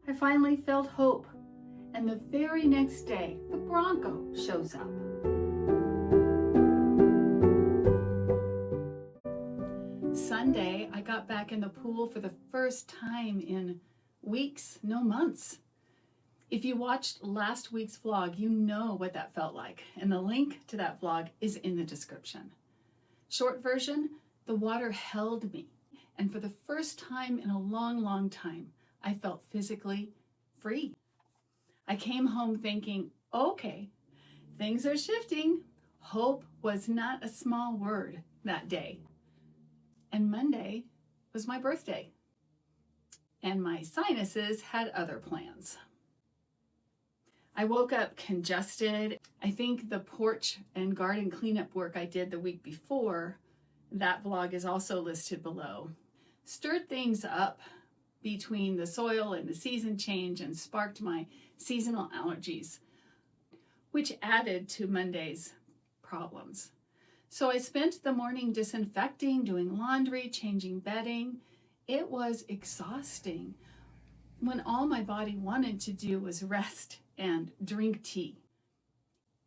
I finally felt hope, and the very next day, the Bronco shows up. Sunday, I got back in the pool for the first time in weeks, no months. If you watched last week's vlog, you know what that felt like, and the link to that vlog is in the description. Short version, the water held me, and for the first time in a long, long time, I felt physically free. I came home thinking, okay, things are shifting. Hope was not a small word that day. And Monday was my birthday, and my sinuses had other plans. I woke up congested. I think the porch and garden cleanup work I did the week before, that vlog is also listed below, stirred things up between the soil and the season change and sparked my seasonal allergies, which added to Monday's problems. So I spent the morning disinfecting, doing laundry, changing bedding. It was exhausting when all my body wanted to do was rest and drink tea.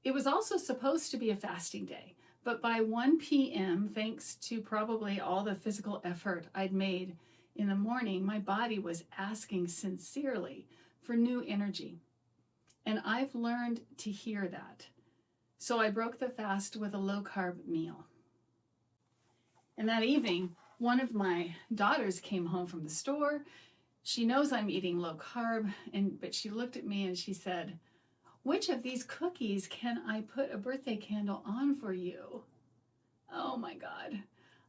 It was also supposed to be a fasting day, but by 1 p.m., thanks to probably all the physical effort I'd made in the morning, my body was asking sincerely for new energy. And I've learned to hear that. So I broke the fast with a low-carb meal. And that evening, one of my daughters came home from the store. She knows I'm eating low-carb, but she looked at me and she said, "Which of these cookies can I put a birthday candle on for you?" Oh my God.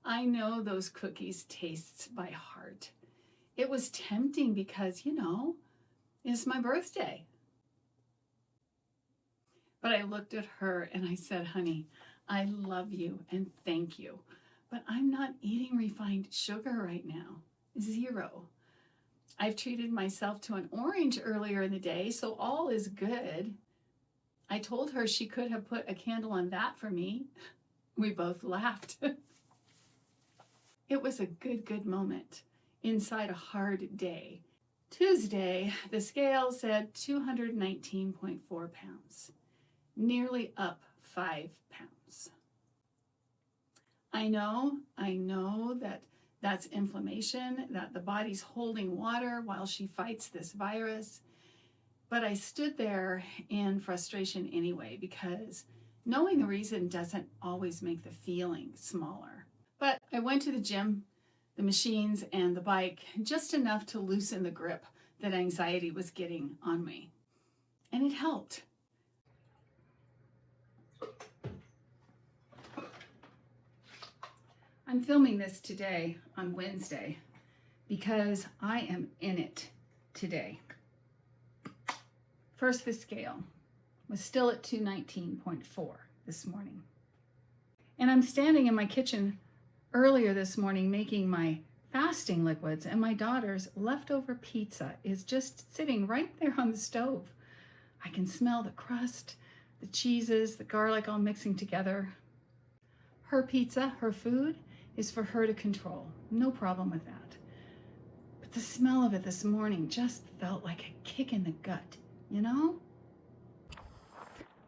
I know those cookies tastes by heart. It was tempting because, it's my birthday. But I looked at her and I said, "Honey, I love you and thank you, but I'm not eating refined sugar right now. 0. I've treated myself to an orange earlier in the day, so all is good." I told her she could have put a candle on that for me. We both laughed. It was a good moment inside a hard day. Tuesday, the scale said 219.4 pounds, nearly up 5 pounds. I know that that's inflammation, that the body's holding water while she fights this virus. But I stood there in frustration anyway, because knowing the reason doesn't always make the feeling smaller. But I went to the gym, the machines, and the bike just enough to loosen the grip that anxiety was getting on me. And it helped. I'm filming this today on Wednesday because I am in it today. First, the scale was still at 219.4 this morning. And I'm standing in my kitchen earlier this morning making my fasting liquids, and my daughter's leftover pizza is just sitting right there on the stove. I can smell the crust, the cheeses, the garlic all mixing together. Her pizza, her food, is for her to control. No problem with that. But the smell of it this morning just felt like a kick in the gut,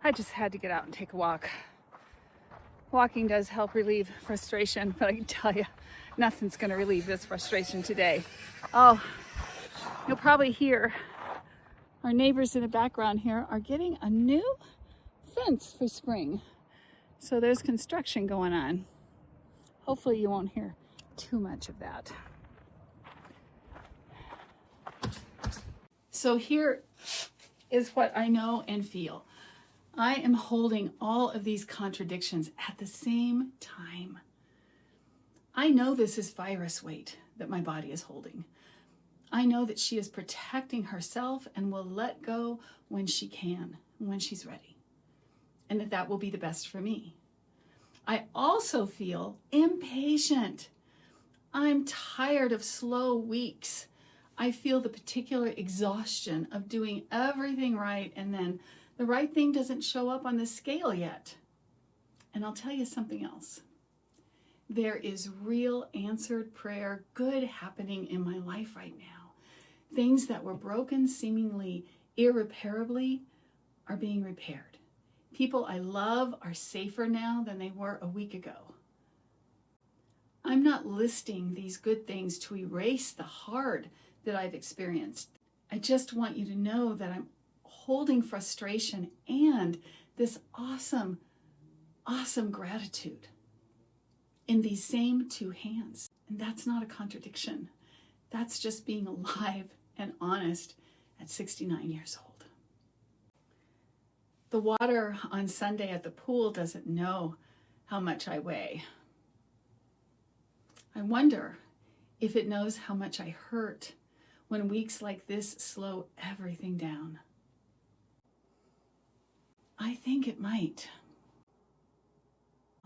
I just had to get out and take a walk. Walking does help relieve frustration, but I can tell you, nothing's going to relieve this frustration today. Oh, you'll probably hear our neighbors in the background here are getting a new fence for spring. So there's construction going on. Hopefully you won't hear too much of that. So here is what I know and feel. I am holding all of these contradictions at the same time. I know this is virus weight that my body is holding. I know that she is protecting herself and will let go when she can, when she's ready, and that will be the best for me. I also feel impatient. I'm tired of slow weeks. I feel the particular exhaustion of doing everything right, and then the right thing doesn't show up on the scale yet. And I'll tell you something else. There is real answered prayer, good happening in my life right now. Things that were broken seemingly irreparably are being repaired. People I love are safer now than they were a week ago. I'm not listing these good things to erase the hard that I've experienced. I just want you to know that I'm holding frustration and this awesome, awesome gratitude in these same two hands. And that's not a contradiction. That's just being alive and honest at 69 years old. The water on Sunday at the pool doesn't know how much I weigh. I wonder if it knows how much I hurt when weeks like this slow everything down. I think it might.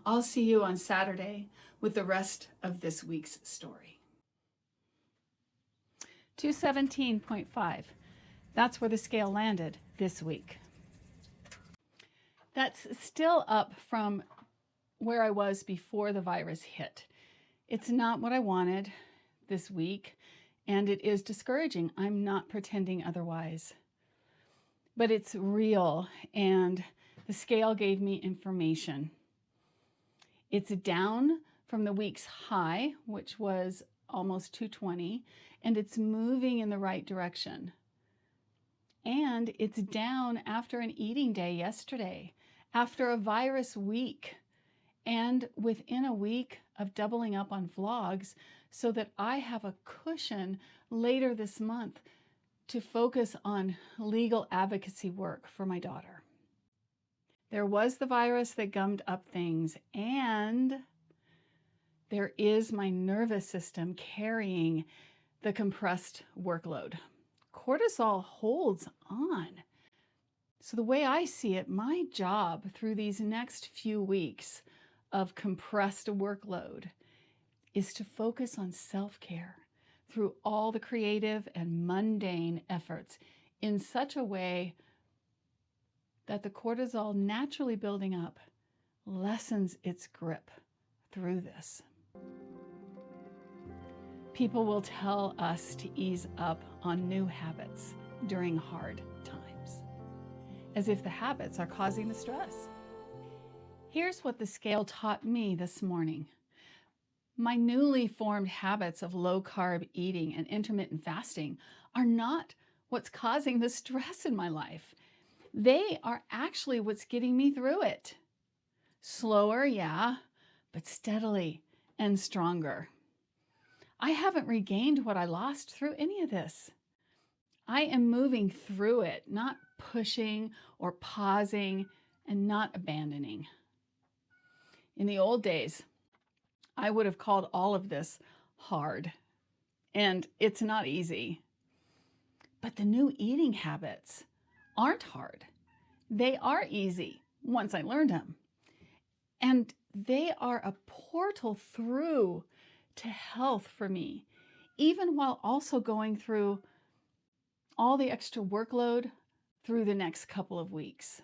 I'll see you on Saturday with the rest of this week's story. 217.5. That's where the scale landed this week. That's still up from where I was before the virus hit. It's not what I wanted this week, and it is discouraging. I'm not pretending otherwise. But it's real, and the scale gave me information. It's down from the week's high, which was almost 220, and it's moving in the right direction. And it's down after an eating day yesterday, after a virus week, and within a week of doubling up on vlogs so that I have a cushion later this month to focus on legal advocacy work for my daughter. There was the virus that gummed up things, and there is my nervous system carrying the compressed workload. Cortisol holds on. So the way I see it, my job through these next few weeks of compressed workload is to focus on self-care through all the creative and mundane efforts in such a way that the cortisol naturally building up lessens its grip through this. People will tell us to ease up on new habits during hard times, as if the habits are causing the stress. Here's what the scale taught me this morning. My newly formed habits of low-carb eating and intermittent fasting are not what's causing the stress in my life. They are actually what's getting me through it. Slower, yeah, but steadily and stronger. I haven't regained what I lost through any of this. I am moving through it, not pushing or pausing and not abandoning. In the old days, I would have called all of this hard, and it's not easy. But the new eating habits aren't hard. They are easy once I learned them. And they are a portal through to health for me, even while also going through all the extra workload through the next couple of weeks.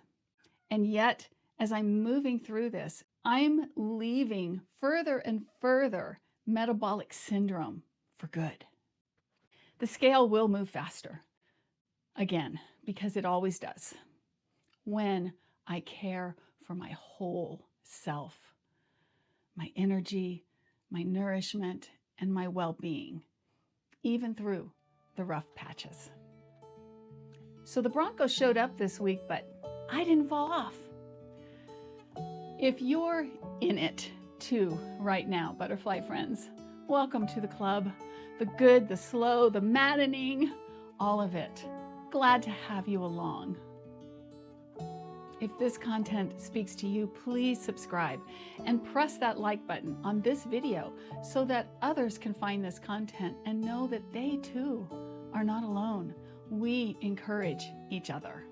And yet, as I'm moving through this, I'm leaving further and further metabolic syndrome for good. The scale will move faster, again, because it always does, when I care for my whole self, my energy, my nourishment, and my well-being, even through the rough patches. So the Bronco showed up this week, but I didn't fall off. If you're in it too right now, butterfly friends, welcome to the club. The good, the slow, the maddening, all of it. Glad to have you along. If this content speaks to you, please subscribe and press that like button on this video so that others can find this content and know that they too are not alone. We encourage each other.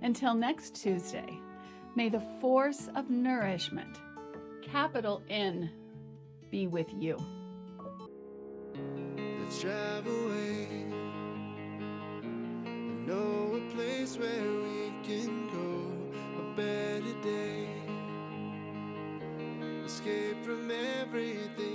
Until next Tuesday, may the force of nourishment, capital N, be with you. Let's drive away and know a place where we can go, a better day, escape from everything.